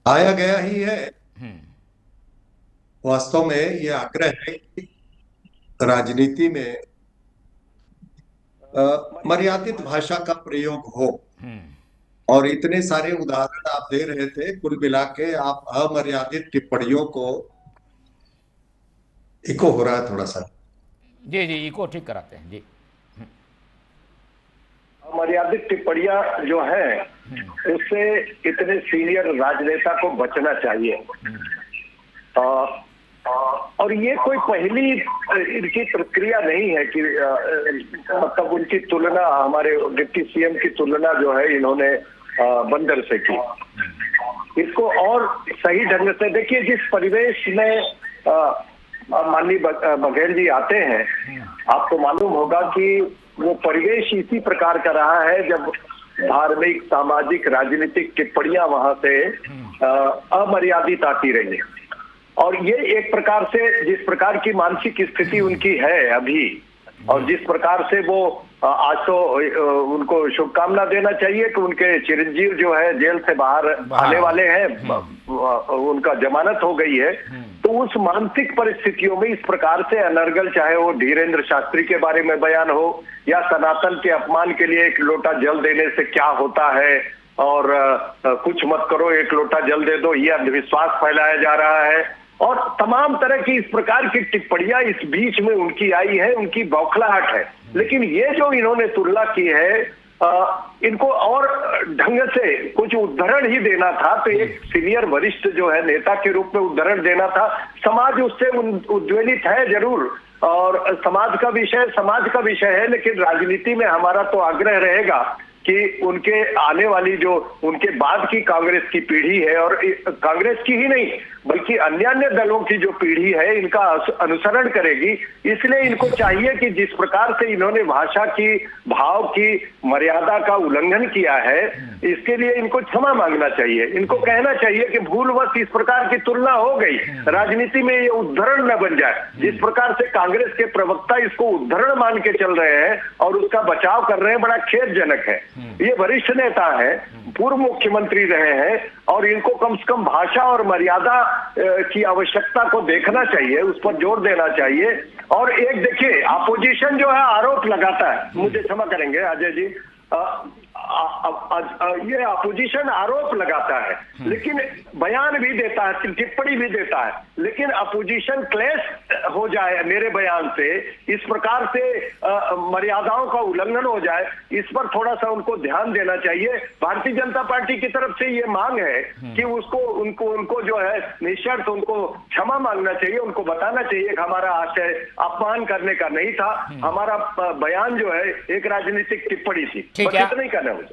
आया गया ही है। हम्म। वास्तव में ये आग्रह है कि राजनीति में मर्यादित भाषा का प्रयोग हो। हम्म। और इतने सारे उदाहरण आप दे रहे थे, कुल मिला के आप अमर्यादित टिप्पणियों को, इको हो रहा है थोड़ा सा। जी जी, इको ठीक कराते हैं जी। अमर्यादित टिप्पणियां जो है उससे इतने सीनियर राजनेता को बचना चाहिए। अ, और ये कोई पहली इनकी प्रक्रिया नहीं है कि मतलब उनकी तुलना, हमारे डिप्टी सीएम की तुलना जो है इन्होंने बंदर से की। इसको और सही ढंग से देखिए, जिस परिवेश में माननीय बघेल जी आते हैं, आपको मालूम होगा कि वो परिवेश इसी प्रकार का रहा है जब धार्मिक, सामाजिक, राजनीतिक टिप्पणियां वहां से अमर्यादित आती रही। और ये एक प्रकार से जिस प्रकार की मानसिक स्थिति उनकी है अभी, और जिस प्रकार से वो आज तो उनको शुभकामना देना चाहिए कि उनके चिरंजीव जो है जेल से बाहर आने वाले हैं, उनका जमानत हो गई है। तो उस मानसिक परिस्थितियों में इस प्रकार से अनर्गल, चाहे वो धीरेन्द्र शास्त्री के बारे में बयान हो या सनातन के अपमान के लिए एक लोटा जल देने से क्या होता है, और कुछ मत करो एक लोटा जल दे दो, ये अंधविश्वास फैलाया जा रहा है, और तमाम तरह की इस प्रकार की टिप्पणियां इस बीच में उनकी आई है, उनकी बौखलाहट है। लेकिन ये जो इन्होंने तुलना की है, इनको और ढंग से कुछ उद्धरण ही देना था, तो एक सीनियर वरिष्ठ जो है नेता के रूप में उद्धरण देना था। समाज उससे उद्वेलित है जरूर, और समाज का विषय है, लेकिन राजनीति में हमारा तो आग्रह रहेगा कि उनके आने वाली जो उनके बाद की कांग्रेस की पीढ़ी है, और कांग्रेस की ही नहीं बल्कि अन्य अन्य दलों की जो पीढ़ी है इनका अनुसरण करेगी। इसलिए इनको चाहिए कि जिस प्रकार से इन्होंने भाषा की, भाव की मर्यादा का उल्लंघन किया है, इसके लिए इनको क्षमा मांगना चाहिए। इनको कहना चाहिए कि भूलवश इस प्रकार की तुलना हो गई, राजनीति में ये उद्धरण न बन जाए। जिस प्रकार से कांग्रेस के प्रवक्ता इसको उद्धरण मान के चल रहे हैं और उसका बचाव कर रहे हैं, बड़ा खेदजनक है। ये वरिष्ठ नेता है, पूर्व मुख्यमंत्री रहे हैं, और इनको कम से कम भाषा और मर्यादा की आवश्यकता को देखना चाहिए, उस पर जोर देना चाहिए। और एक देखिए, अपोजिशन जो है आरोप लगाता है, मुझे क्षमा करेंगे अजय जी, ये अपोजिशन आरोप लगाता है, लेकिन बयान भी देता है, टिप्पणी भी देता है, लेकिन अपोजिशन क्लेश हो जाए मेरे बयान से, इस प्रकार से मर्यादाओं का उल्लंघन हो जाए, इस पर थोड़ा सा उनको ध्यान देना चाहिए। भारतीय जनता पार्टी की तरफ से ये मांग है कि उनको जो है निःशर्त उनको क्षमा मांगना चाहिए, उनको बताना चाहिए कि हमारा आशय अपमान करने का नहीं था, हमारा बयान जो है एक राजनीतिक टिप्पणी थी, ठीक बस है। इतना ही कहना है। बिल्कुल।